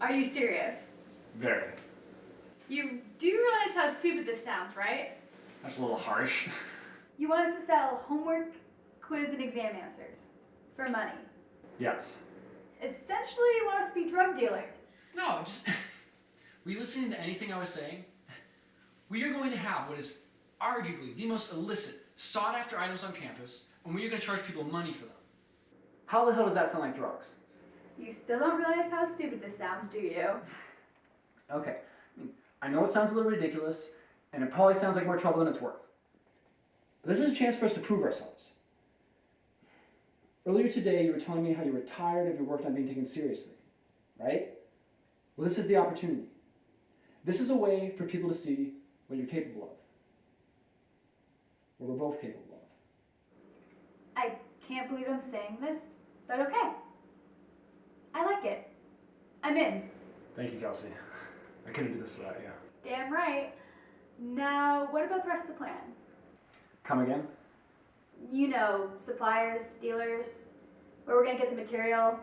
Are you serious? Very. You do realize how stupid this sounds, right? That's a little harsh. You want us to sell homework, quiz, and exam answers for money. Yes. Essentially, you want us to be drug dealers. No, just... Were you listening to anything I was saying? We are going to have what is arguably the most illicit, sought-after items on campus, and we are going to charge people money for them. How the hell does that sound like drugs? You still don't realize how stupid this sounds, do you? Okay. I know it sounds a little ridiculous, and it probably sounds like more trouble than it's worth. But this is a chance for us to prove ourselves. Earlier today, you were telling me how you were tired of your work not being taken seriously, right? Well, this is the opportunity. This is a way for people to see what you're capable of. What we're both capable of. I can't believe I'm saying this, but okay. I like it. I'm in. Thank you, Kelsey. I couldn't do this without you. Damn right. Now, what about the rest of the plan? Come again? You know, suppliers, dealers, where we're gonna get the material,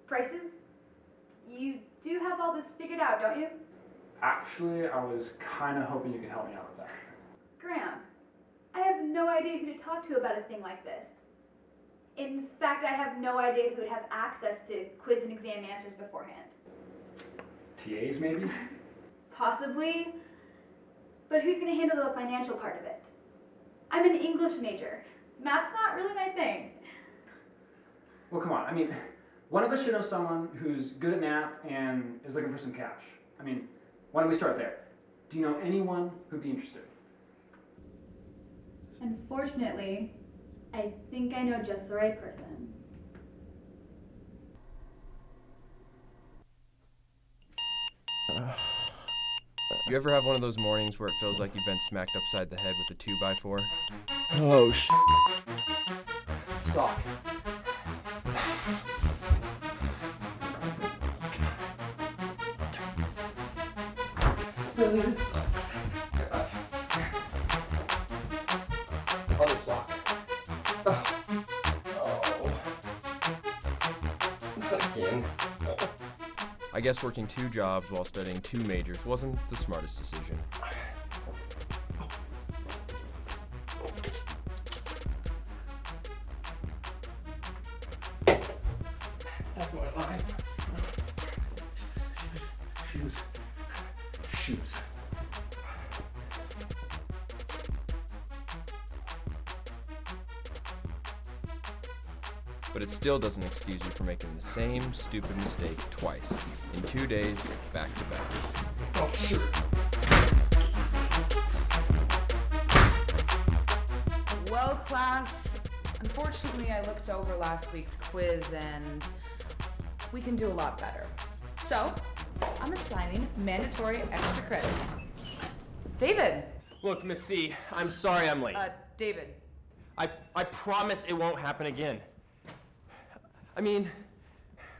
prices. You do have all this figured out, don't you? Actually, I was kind of hoping you could help me out with that. Graham, I have no idea who to talk to about a thing like this. In fact, I have no idea who would have access to quiz and exam answers beforehand. TAs, maybe? Possibly, but who's gonna handle the financial part of it? I'm an English major. Math's not really my thing. Well, come on. One of us should know someone who's good at math and is looking for some cash. Why don't we start there? Do you know anyone who'd be interested? Unfortunately, I think I know just the right person. You ever have one of those mornings where it feels like you've been smacked upside the head with a 2x4? Oh, Sock. really, this sucks. Other sock. Oh. Not again. I guess working 2 jobs while studying 2 majors wasn't the smartest decision. That's my life. Shoes. But it still doesn't excuse you from making the same stupid mistake twice, in 2 days, back to back. Oh, sure. Well, class, unfortunately I looked over last week's quiz and we can do a lot better. So, I'm assigning mandatory extra credit. David! Look, Miss C, I'm sorry I'm late. David. I promise it won't happen again.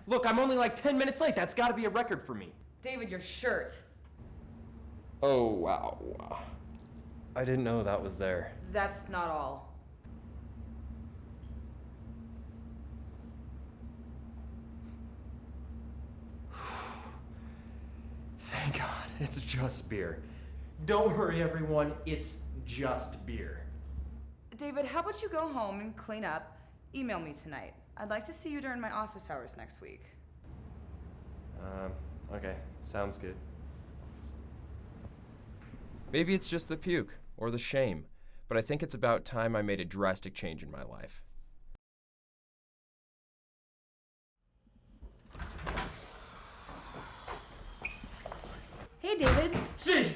Look, I'm only like 10 minutes late. That's gotta be a record for me. David, your shirt. Oh, wow. I didn't know that was there. That's not all. Thank God, it's just beer. Don't worry, everyone, it's just beer. David, how about you go home and clean up? Email me tonight. I'd like to see you during my office hours next week. Okay, sounds good. Maybe it's just the puke, or the shame, but I think it's about time I made a drastic change in my life. Hey, David. Gee!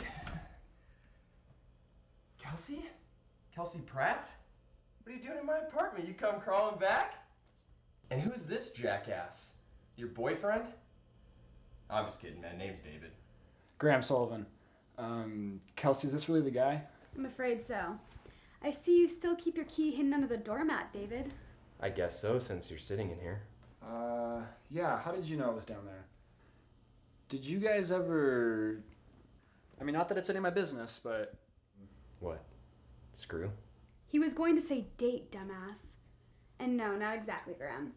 Kelsey? Kelsey Pratt? What are you doing in my apartment? You come crawling back? And who's this jackass? Your boyfriend? I'm just kidding, man. Name's David. Graham Sullivan. Kelsey, is this really the guy? I'm afraid so. I see you still keep your key hidden under the doormat, David. I guess so, since you're sitting in here. Yeah, how did you know it was down there? Did you guys ever... not that it's any of my business, but... What? Screw? He was going to say date, dumbass. And no, not exactly, Graham.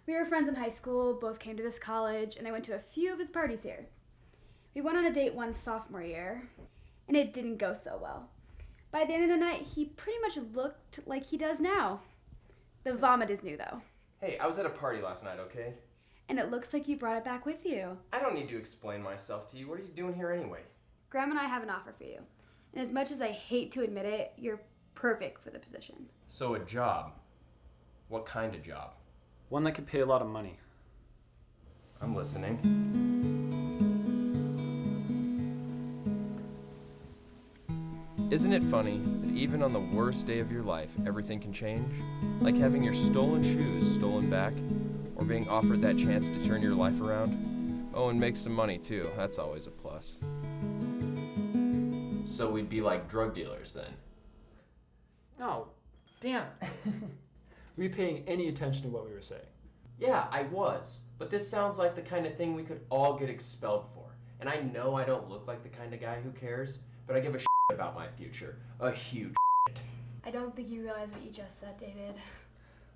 We were friends in high school, both came to this college, and I went to a few of his parties here. We went on a date once sophomore year, and it didn't go so well. By the end of the night, he pretty much looked like he does now. The vomit is new, though. Hey, I was at a party last night, okay? And it looks like you brought it back with you. I don't need to explain myself to you. What are you doing here anyway? Graham and I have an offer for you. And as much as I hate to admit it, you're perfect for the position. So a job. What kind of job? One that could pay a lot of money. I'm listening. Isn't it funny that even on the worst day of your life, everything can change? Like having your stolen shoes stolen back, or being offered that chance to turn your life around? Oh, and make some money too. That's always a plus. So we'd be like drug dealers then? Oh, damn. Were you paying any attention to what we were saying? Yeah, I was. But this sounds like the kind of thing we could all get expelled for. And I know I don't look like the kind of guy who cares, but I give a shit about my future. A huge shit. I don't think you realize what you just said, David.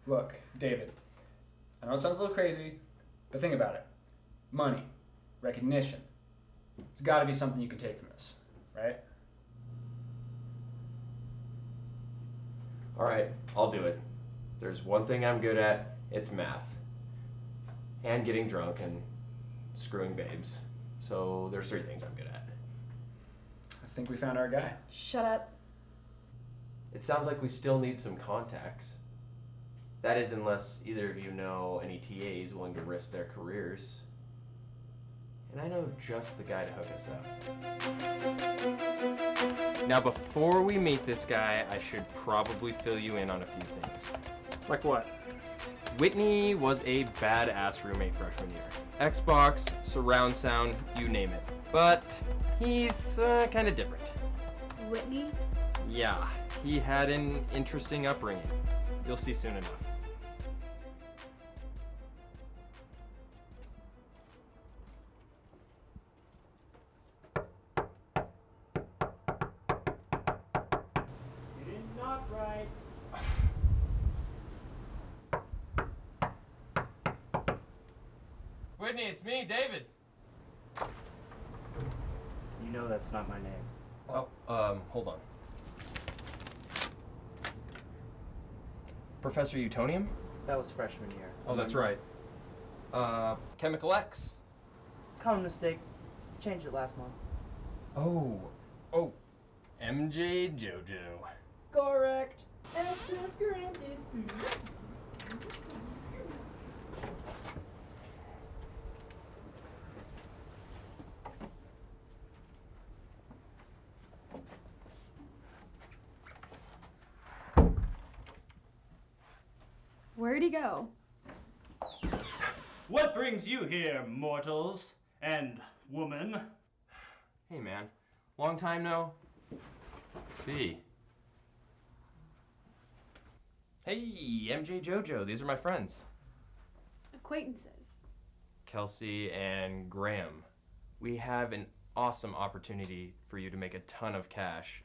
Look, David, I know it sounds a little crazy, but think about it. Money, recognition. It's got to be something you can take from this, right? All right, I'll do it. There's one thing I'm good at, it's math. And getting drunk and screwing babes. So there's 3 things I'm good at. I think we found our guy. Shut up. It sounds like we still need some contacts. That is, unless either of you know any TAs willing to risk their careers. And I know just the guy to hook us up. Now, before we meet this guy, I should probably fill you in on a few things. Like what? Whitney was a badass roommate freshman year. Xbox, surround sound, you name it. But he's kind of different. Whitney? Yeah, he had an interesting upbringing. You'll see soon enough. You did not write. Whitney, it's me, David. You know that's not my name. Oh, hold on. Professor Utonium? That was freshman year. Oh, that's right. Chemical X. Common mistake. Changed it last month. Oh, MJ JoJo. Correct. Access granted. Where'd he go? What brings you here, mortals and woman? Hey, man. Long time no see. Hey, MJ JoJo. These are my friends. Acquaintances. Kelsey and Graham. We have an awesome opportunity for you to make a ton of cash,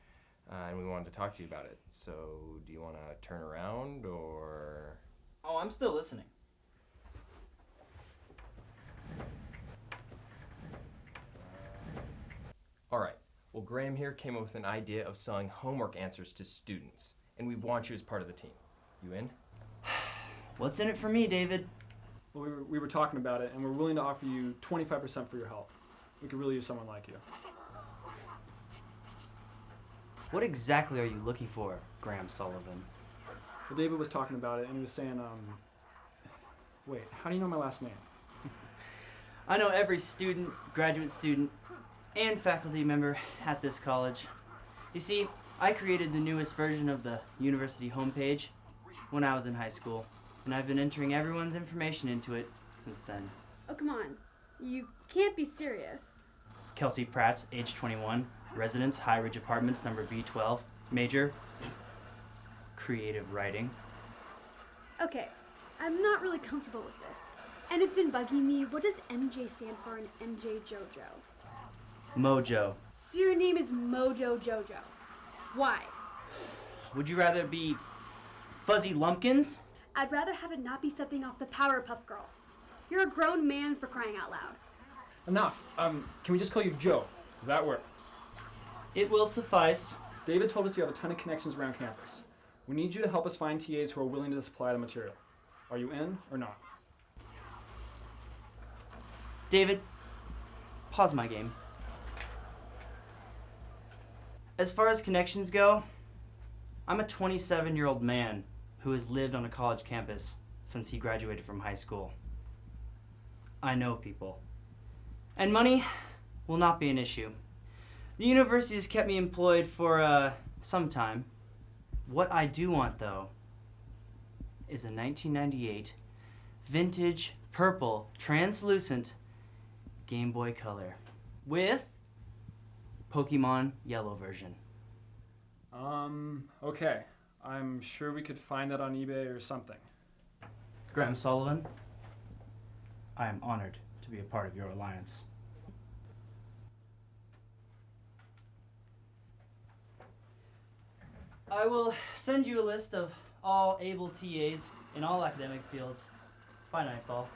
and we wanted to talk to you about it. So, do you want to turn around, or...? Oh, I'm still listening. All right. Well, Graham here came up with an idea of selling homework answers to students, and we want you as part of the team. You in? What's in it for me, David? Well, we were talking about it, and we're willing to offer you 25% for your help. We could really use someone like you. What exactly are you looking for, Graham Sullivan? Well, David was talking about it, and he was saying, wait, how do you know my last name? I know every student, graduate student, and faculty member at this college. You see, I created the newest version of the university homepage when I was in high school, and I've been entering everyone's information into it since then. Oh, come on. You can't be serious. Kelsey Pratt, age 21, residence, High Ridge Apartments, number B12, major, creative writing. Okay, I'm not really comfortable with this. And it's been bugging me. What does MJ stand for in MJ JoJo? Mojo. So your name is Mojo Jojo. Why? Would you rather be Fuzzy Lumpkins? I'd rather have it not be something off the Powerpuff Girls. You're a grown man, for crying out loud. Enough. Can we just call you Joe? Does that work? It will suffice. David told us you have a ton of connections around campus. We need you to help us find TAs who are willing to supply the material. Are you in or not? David, pause my game. As far as connections go, I'm a 27-year-old man who has lived on a college campus since he graduated from high school. I know people. And money will not be an issue. The university has kept me employed for some time. What I do want, though, is a 1998 vintage purple translucent Game Boy Color with Pokemon Yellow version. Okay. I'm sure we could find that on eBay or something. Graham Sullivan, I am honored to be a part of your alliance. I will send you a list of all able TAs in all academic fields by nightfall.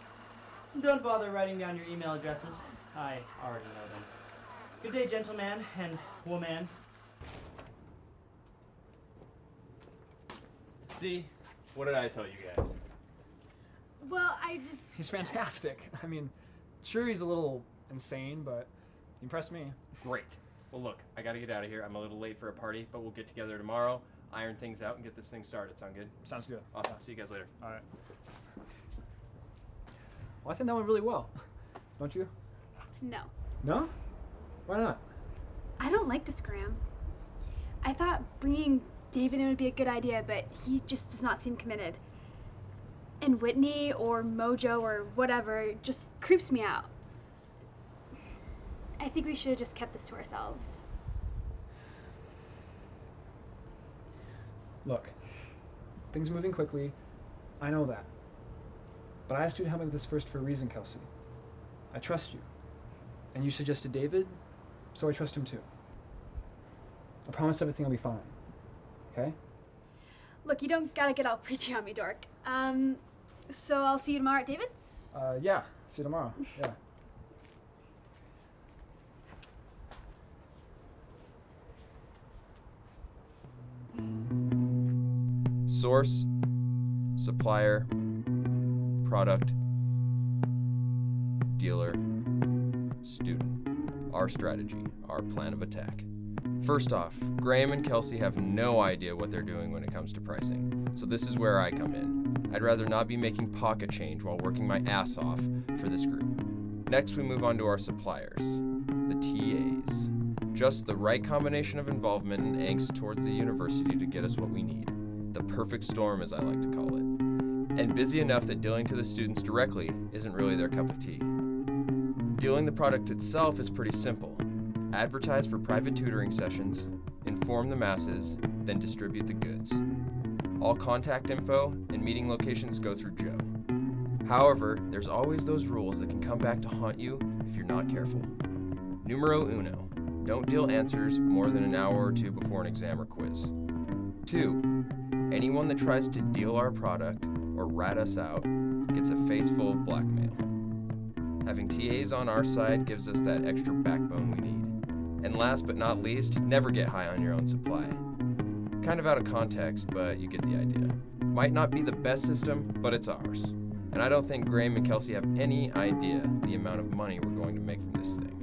Don't bother writing down your email addresses. I already know them. Good day, gentleman and woman. See? What did I tell you guys? Well, He's fantastic. I mean, sure he's a little insane, but he impressed me. Great. Well, look, I gotta get out of here. I'm a little late for a party, but we'll get together tomorrow, iron things out, and get this thing started. Sound good? Sounds good. Awesome. See you guys later. All right. Well, I think that went really well. Don't you? No. No? Why not? I don't like this, Graham. I thought bringing David in would be a good idea, but he just does not seem committed. And Whitney or Mojo or whatever just creeps me out. I think we should have just kept this to ourselves. Look, things are moving quickly. I know that. But I asked you to help me with this first for a reason, Kelsey. I trust you. And you suggested David, so I trust him too. I promise everything will be fine. Okay? Look, you don't gotta get all preachy on me, dork. So I'll see you tomorrow at David's? Yeah. See you tomorrow. Yeah. Source, supplier, product, dealer, student. Our strategy, our plan of attack. First off, Graham and Kelsey have no idea what they're doing when it comes to pricing, so this is where I come in. I'd rather not be making pocket change while working my ass off for this group. Next, we move on to our suppliers, the TAs. Just the right combination of involvement and angst towards the university to get us what we need. The perfect storm, as I like to call it. And busy enough that dealing to the students directly isn't really their cup of tea. Dealing the product itself is pretty simple. Advertise for private tutoring sessions, inform the masses, then distribute the goods. All contact info and meeting locations go through Joe. However, there's always those rules that can come back to haunt you if you're not careful. Numero uno, don't deal answers more than an hour or two before an exam or quiz. 2, anyone that tries to deal our product or rat us out gets a face full of blackmail. Having TAs on our side gives us that extra backbone we need. And last but not least, never get high on your own supply. Kind of out of context, but you get the idea. Might not be the best system, but it's ours. And I don't think Graham and Kelsey have any idea the amount of money we're going to make from this thing.